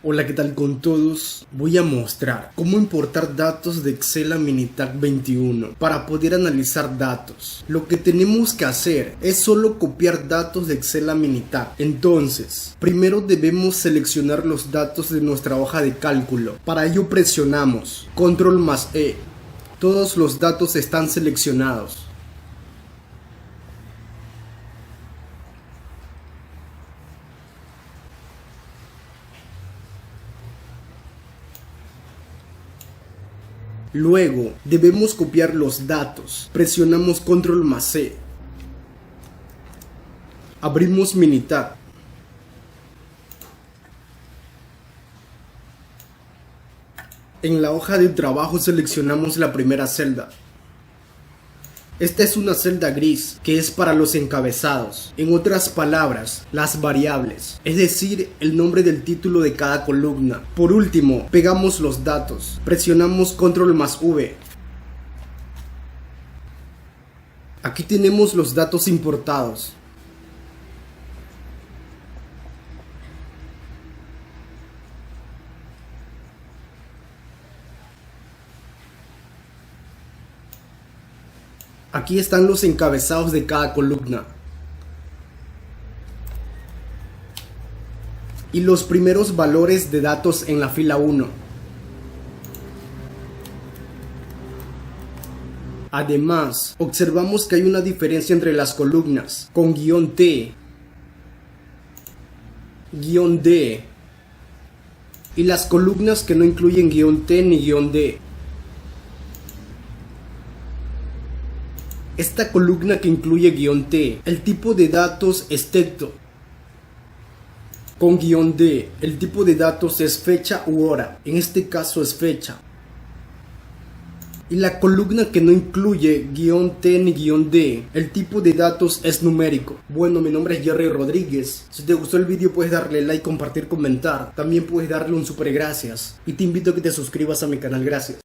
Hola, ¿qué tal con todos? Voy a mostrar cómo importar datos de Excel a Minitab 21 para poder analizar datos. Lo que tenemos que hacer es solo copiar datos de Excel a Minitab. Entonces, primero debemos seleccionar los datos de nuestra hoja de cálculo. Para ello presionamos Control más E. Todos los datos están seleccionados. Luego, debemos copiar los datos. Presionamos Control más C. Abrimos Minitab. En la hoja de trabajo seleccionamos la primera celda. Esta es una celda gris, que es para los encabezados. En otras palabras, las variables, es decir, el nombre del título de cada columna. Por último, pegamos los datos. Presionamos Control más V. Aquí tenemos los datos importados. Aquí están los encabezados de cada columna. Y los primeros valores de datos en la fila 1. Además, observamos que hay una diferencia entre las columnas, con guión T, guión D, y las columnas que no incluyen guión T ni guión D. Esta columna que incluye guión T, el tipo de datos es texto. Con guión D, el tipo de datos es fecha u hora, en este caso es fecha. Y la columna que no incluye guión T ni guión D, el tipo de datos es numérico. Bueno, mi nombre es Jerry Rodríguez. Si te gustó el vídeo puedes darle like, compartir, comentar. También puedes darle un super gracias. Y te invito a que te suscribas a mi canal. Gracias.